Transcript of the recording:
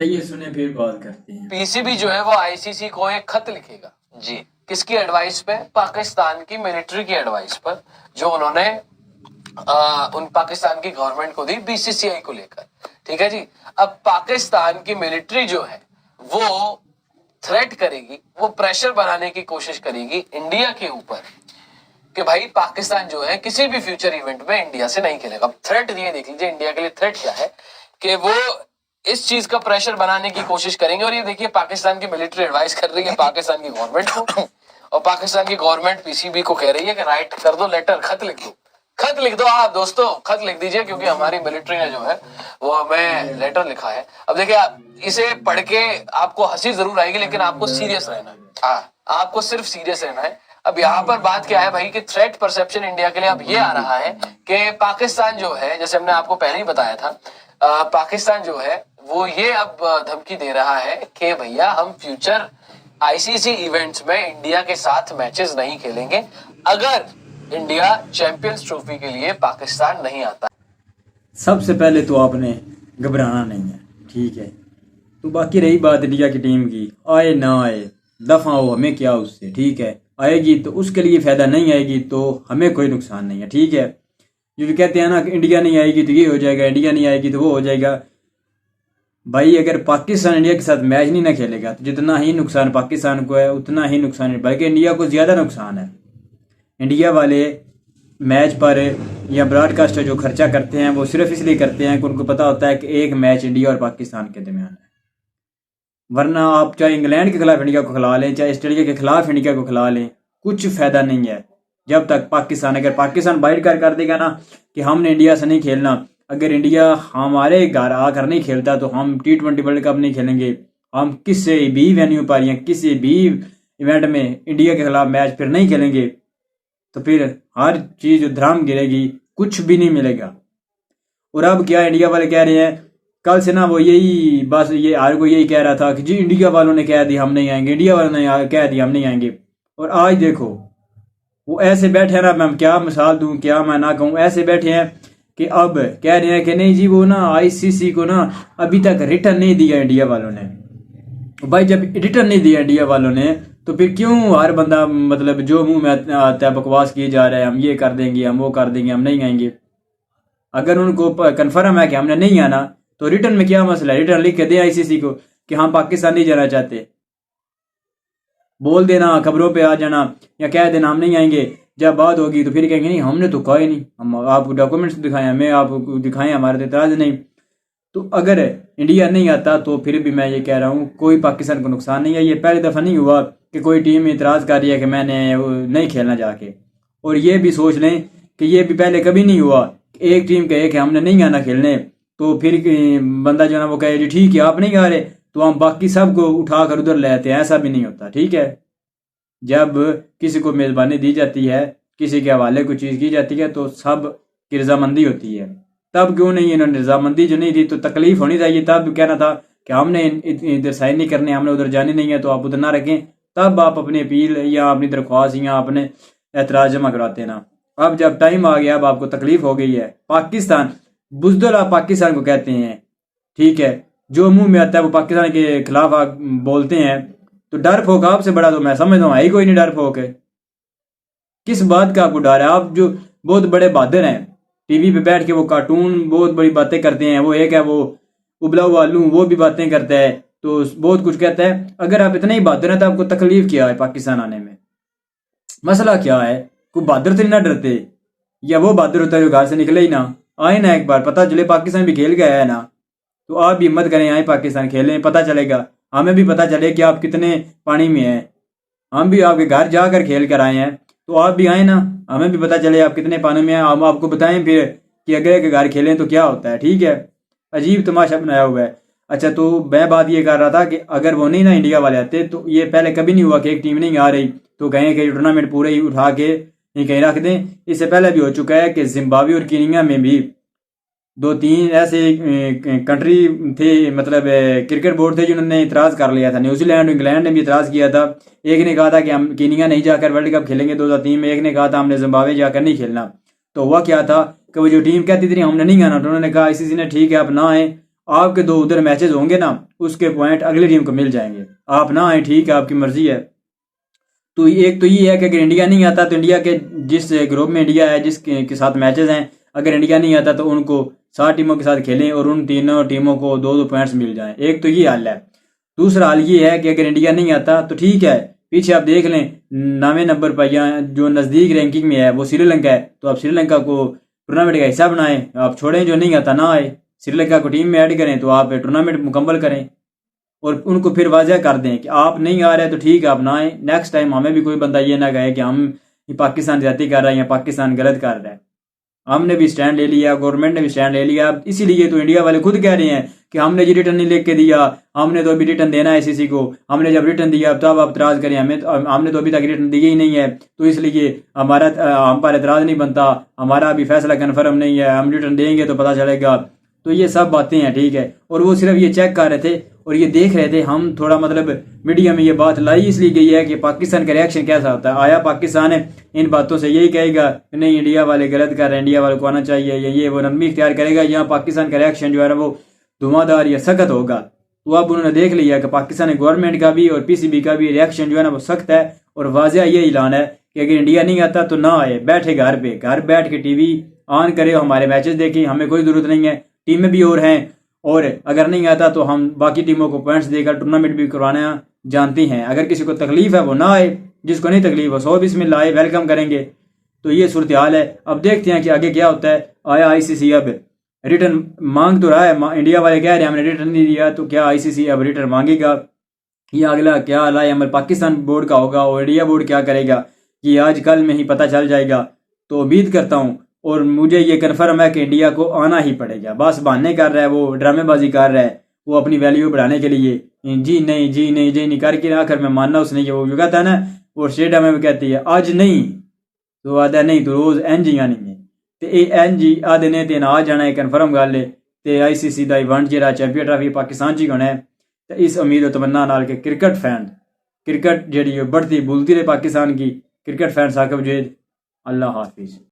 یہ سنیں پھر بات کرتے ہیں۔ پی سی بی جو ہے وہ آئی سی سی کو ایک خط لکھے گا جی، کس کی ایڈوائس پہ؟ پاکستان کی ملٹری کی ایڈوائس پر، جو انہوں نے ان پاکستان کی گورنمنٹ کو دی بی سی سی آئی کو لے کر، ٹھیک ہے جی۔ اب پاکستان کی ملٹری جو ہے وہ تھریٹ کرے گی، وہ پریشر بنانے کی کوشش کرے گی انڈیا کے اوپر کہ بھائی پاکستان جو ہے کسی بھی فیوچر ایونٹ میں انڈیا سے نہیں کھیلے گا۔ اب تھریٹ یہ دیکھ لیجیے انڈیا کے لیے تھریٹ کیا ہے کہ وہ اس چیز کا پریشر بنانے کی کوشش کریں گے، اور یہ دیکھیے پاکستان کی ملٹری ایڈوائس کر رہی ہے پاکستان کی گورنمنٹ کو، اور پاکستان کی گورنمنٹ پی سی بی کو کہہ رہی ہے کہ رائٹ کر دو لیٹر، خط لکھ دو، خط لکھ دو آپ دوستو، خط لکھ دیجئے، کیونکہ ہماری ملٹری نے جو ہے وہ ہمیں لیٹر لکھا ہے۔ اب دیکھیں اسے پڑھ کے آپ کو ہنسی ضرور آئے گی، لیکن آپ کو سیریس رہنا ہے، آپ کو صرف سیریس رہنا ہے۔ اب یہاں پر بات کیا ہے بھائی کہ تھریٹ پرسپشن انڈیا کے لیے اب یہ آ رہا ہے کہ پاکستان جو ہے، جیسے ہم نے آپ کو پہلے ہی بتایا تھا، پاکستان جو ہے وہ یہ اب دھمکی دے رہا ہے کہ بھیا ہم future I C C events میں انڈیا کے ساتھ میچز نہیں کھیلیں گے اگر انڈیا چیمپئنز ٹرافی کے لیے پاکستان نہیں آتا۔ سب سے پہلے تو آپ نے گھبرانا نہیں ہے، ٹھیک ہے؟ تو باقی رہی بات انڈیا کی ٹیم کی، آئے نہ آئے دفعہ ہو، ہمیں کیا اس سے، ٹھیک ہے؟ آئے گی تو اس کے لیے فائدہ، نہیں آئے گی تو ہمیں کوئی نقصان نہیں ہے، ٹھیک ہے؟ جو کہتے ہیں نا کہ انڈیا نہیں آئے گی تو یہ ہو جائے گا، انڈیا نہیں آئے گی تو وہ ہو جائے گا۔ بھائی اگر پاکستان انڈیا کے ساتھ میچ نہیں نہ کھیلے گا تو جتنا ہی نقصان پاکستان کو ہے اتنا ہی نقصان ہے، بلکہ انڈیا کو زیادہ نقصان ہے۔ انڈیا والے میچ پر یا براڈ کاسٹر جو خرچہ کرتے ہیں وہ صرف اس لیے کرتے ہیں کہ ان کو پتہ ہوتا ہے کہ ایک میچ انڈیا اور پاکستان کے درمیان ہے، ورنہ آپ چاہے انگلینڈ کے خلاف انڈیا کو کھلا لیں، چاہے آسٹریلیا کے خلاف انڈیا کو کھلا لیں، کچھ فائدہ نہیں ہے جب تک پاکستان، اگر پاکستان باہر کر دے گا نا کہ ہم نے انڈیا سے نہیں کھیلنا، اگر انڈیا ہمارے گھر آ کر نہیں کھیلتا تو ہم T20 ورلڈ کپ نہیں کھیلیں گے، ہم کسی بھی وینیو پر یا کسی بھی ایونٹ میں انڈیا کے خلاف میچ پھر نہیں کھیلیں گے، تو پھر ہر چیز دھرام گرے گی، کچھ بھی نہیں ملے گا۔ اور اب کیا انڈیا والے کہہ رہے ہیں، کل سے نا وہ یہی بس یہ ہر کوئی یہی کہہ رہا تھا کہ جی انڈیا والوں نے کہہ دیا ہم نہیں آئیں گے، انڈیا والوں نے کہہ دیا ہم نہیں آئیں گے، اور آج دیکھو وہ ایسے بیٹھے ہیں نا، میں کیا مثال دوں کیا میں نہ کہوں، ایسے بیٹھے ہیں کہ اب کہہ رہے ہیں کہ نہیں جی وہ نا آئی سی سی کو نا ابھی تک ریٹرن نہیں دیا انڈیا والوں نے۔ بھائی جب ریٹرن نہیں دیا انڈیا والوں نے تو پھر کیوں ہر بندہ مطلب جو منہ میں آتا ہے بکواس کیے جا رہا ہے، ہم یہ کر دیں گے، ہم وہ کر دیں گے، ہم نہیں آئیں گے۔ اگر ان کو کنفرم ہے کہ ہم نے نہیں آنا تو ریٹرن میں کیا مسئلہ ہے، ریٹرن لکھ کے دے آئی سی سی کو کہ ہم پاکستان نہیں جانا چاہتے، بول دینا، خبروں پہ آ جانا یا کہہ دینا ہم نہیں آئیں گے، جب بات ہوگی تو پھر کہیں گے نہیں ہم نے تو کہا ہی نہیں، ہم آپ کو ڈاکومنٹس دکھائیں، ہمیں آپ کو دکھائیں، ہمارے تو اعتراض نہیں۔ تو اگر انڈیا نہیں آتا تو پھر بھی میں یہ کہہ رہا ہوں کوئی پاکستان کو نقصان نہیں ہے، یہ پہلی دفعہ نہیں ہوا کہ کوئی ٹیم اعتراض کر رہی ہے کہ میں نے نہیں کھیلنا جا کے، اور یہ بھی سوچ لیں کہ یہ بھی پہلے کبھی نہیں ہوا کہ ایک ٹیم کہے کہ ہم نے نہیں آنا کھیلنے تو پھر بندہ جو ہے نا وہ کہے جی ٹھیک ہے آپ نہیں آ رہے تو ہم باقی سب کو اٹھا کر ادھر لے آتے ہیں، ایسا بھی نہیں ہوتا، ٹھیک ہے؟ جب کسی کو میزبانی دی جاتی ہے، کسی کے حوالے کوئی چیز کی جاتی ہے تو سب کی رضامندی ہوتی ہے، تب کیوں نہیں انہوں نے رضامندی جو نہیں تھی تو تکلیف ہونی چاہیے، تب کہنا تھا کہ ہم نے ادھر سائن نہیں کرنے، ہم نے ادھر جانے نہیں ہے تو آپ ادھر نہ رکھیں، تب آپ اپنی اپیل یا اپنی درخواست یا اپنے اعتراض جمع کراتے نا۔ اب جب ٹائم آ گیا، اب آپ کو تکلیف ہو گئی ہے، پاکستان بزدل آپ پاکستان کو کہتے ہیں، ٹھیک ہے؟ جو منہ میں آتا ہے وہ پاکستان کے خلاف بولتے ہیں، تو ڈر پھوک آپ سے بڑا تو میں سمجھتا ہوں ہے ہی کوئی نہیں، ڈر پھوک ہے، کس بات کا آپ کو ڈر ہے؟ آپ جو بہت بڑے بہادر ہیں، ٹی وی پہ بیٹھ کے وہ کارٹون بہت بڑی باتیں کرتے ہیں، وہ ایک ہے وہ ابلا ہوا آلو وہ بھی باتیں کرتا ہے تو بہت کچھ کہتا ہے، اگر آپ اتنے ہی بہادر ہیں تو آپ کو تکلیف کیا ہے پاکستان آنے میں؟ مسئلہ کیا ہے؟ کوئی بہادر سے نہ ڈرتے، یا وہ بہادر ہوتا ہے جو گھر سے نکلے ہی نہ آئے نا، ایک بار پتہ چلے پاکستان بھی کھیل گیا ہے نا تو آپ بھی ہمت کریں آئیں پاکستان کھیلیں، پتہ چلے گا، ہمیں بھی پتہ چلے کہ آپ کتنے پانی میں ہیں، ہم بھی آپ کے گھر جا کر کھیل کر آئے ہیں تو آپ بھی آئیں نا، ہمیں بھی پتہ چلے آپ کتنے پانی میں ہیں، ہم آپ کو بتائیں پھر کہ اگلے کے گھر کھیلیں تو کیا ہوتا ہے، ٹھیک ہے؟ عجیب تماشا بنایا ہوا ہے۔ اچھا تو میں بات یہ کر رہا تھا کہ اگر وہ نہیں نا انڈیا والے آتے تو یہ پہلے کبھی نہیں ہوا کہ ایک ٹیم نہیں آ رہی تو کہیں کہ ٹورنامنٹ پورے ہی اٹھا کے کہیں رکھ دیں، اس سے پہلے بھی ہو چکا ہے کہ زمبابوے اور کینیا میں بھی دو تین ایسے کنٹری تھے، مطلب کرکٹ بورڈ تھے جنہوں نے اعتراض کر لیا تھا، نیوزی لینڈ اور انگلینڈ نے بھی اعتراض کیا تھا، ایک نے کہا تھا کہ ہم کینیا نہیں جا کر ورلڈ کپ کھیلیں گے 2003 میں، ایک نے کہا تھا ہم نے زمبابوے جا کر نہیں کھیلنا، تو ہوا کیا تھا کہ وہ جو ٹیم کہتی تھی ہم نے نہیں آنا تو انہوں نے کہا ICC نے ٹھیک ہے آپ نہ آئیں، آپ کے 2 ادھر میچز ہوں گے نا، اس کے پوائنٹ اگلی ٹیم کو مل جائیں گے. آپ نہ آئیں ٹھیک ہے، آپ کی مرضی ہے. تو ایک تو یہ ہے کہ اگر انڈیا نہیں آتا تو انڈیا کے جس گروپ میں انڈیا ہے، جس کے ساتھ میچز ہیں، اگر انڈیا نہیں آتا تو ان کو 7 ٹیموں کے ساتھ کھیلیں اور ان تینوں ٹیموں کو 2 پوائنٹس مل جائیں. ایک تو یہ حل ہے. دوسرا حل یہ ہے کہ اگر انڈیا نہیں آتا تو ٹھیک ہے، پیچھے آپ دیکھ لیں 9ویں نمبر پر یا جو نزدیک رینکنگ میں ہے وہ سری لنکا ہے، تو آپ سری لنکا کو ٹورنامنٹ کا حصہ بنائیں. آپ چھوڑیں جو نہیں آتا نہ آئے، سری لنکا کو ٹیم میں ایڈ کریں تو آپ ٹورنامنٹ مکمل کریں اور ان کو پھر واضح کر دیں کہ آپ نہیں آ رہے تو ٹھیک ہے آپ نہ آئیں. نیکسٹ ٹائم ہمیں بھی کوئی بندہ یہ نہ کہے کہ ہم پاکستان زیادتی کر رہا ہے یا پاکستان غلط کر رہا ہے. ہم نے بھی سٹینڈ لے لیا، گورنمنٹ نے بھی سٹینڈ لے لیا. اسی لیے تو انڈیا والے خود کہہ رہے ہیں کہ ہم نے یہ ریٹرن نہیں لکھ کے دیا، ہم نے تو ابھی ریٹرن دینا ہے آئی سی سی کو. ہم نے جب ریٹرن دیا تب آپ اعتراض کریں، ہم نے تو ابھی تک ریٹرن دیا ہی نہیں ہے، تو اس لیے ہم پر اعتراض نہیں بنتا، ہمارا ابھی فیصلہ کنفرم نہیں ہے، ہم ریٹرن دیں گے تو پتہ چلے گا. تو یہ سب باتیں ہیں ٹھیک ہے. اور وہ صرف یہ چیک کر رہے تھے اور یہ دیکھ رہے تھے. ہم تھوڑا مطلب میڈیا میں یہ بات لائی اس لیے گئی ہے کہ پاکستان کا ریئیکشن کیسا ہوتا ہے. آیا پاکستان ان باتوں سے یہی کہے گا کہ نہیں انڈیا والے غلط کر رہے ہیں، انڈیا والے کو آنا چاہیے، یا یہ وہ نرمی اختیار کرے گا، یا پاکستان کا ریئیکشن جو ہے نا وہ دھواں دار یا سخت ہوگا. تو اب انہوں نے دیکھ لیا کہ پاکستانی گورنمنٹ کا بھی اور پی سی بی کا بھی ریئیکشن جو ہے نا وہ سخت ہے اور واضح یہ اعلان ہے کہ اگر انڈیا نہیں آتا تو نہ آئے، بیٹھے گھر پہ، گھر بیٹھ کے ٹی وی آن کرے، ہمارے میچز دیکھیں، ہمیں کوئی ضرورت نہیں ہے. ٹیمیں بھی اور ہیں، اور اگر نہیں آتا تو ہم باقی ٹیموں کو پوائنٹس دے کر ٹورنامنٹ بھی کروانا جانتے ہیں. اگر کسی کو تکلیف ہے وہ نہ آئے، جس کو نہیں تکلیف ہو 100 بسم اللہ آئے، ویلکم کریں گے. تو یہ صورتحال ہے. اب دیکھتے ہیں کہ آگے کیا ہوتا ہے. آیا آئی سی سی اب ریٹرن مانگ تو رہا ہے، انڈیا والے کہہ رہے ہیں ہم نے ریٹرن نہیں دیا، تو کیا آئی سی سی اب ریٹرن مانگے گا یا اگلا کیا لائے عمل پاکستان بورڈ کا ہوگا اور انڈیا بورڈ کیا کرے گا، یہ آج کل میں ہی پتہ چل جائے گا. تو امید کرتا ہوں اور مجھے یہ کنفرم ہے کہ انڈیا کو آنا ہی پڑے گا. بس بہانے کر رہا ہے، وہ ڈرامے بازی کر رہا ہے، وہ اپنی ویلیو بڑھانے کے لیے جی نہیں جی نہیں جی نہیں کر کے آخر میں ماننا اس نے وہ جو کہتا ہے نا، وہ اسٹیڈیم میں کہتی ہے آج نہیں تو آدھا نہیں تو روز این جی آنی ہے. تو یہ این جی آدھے نے تین آ جانا ہے، کنفرم گل ہے. تو آئی سی سی کا ایونٹ جہاں چیمپئن ٹرافی پاکستان چ ہونا ہے. تو اس امید و تمنا نال کہ کرکٹ فین کرکٹ جہی بڑھتی بولتی رہے پاکستان کی کرکٹ فین ثاقب جید. اللہ حافظ.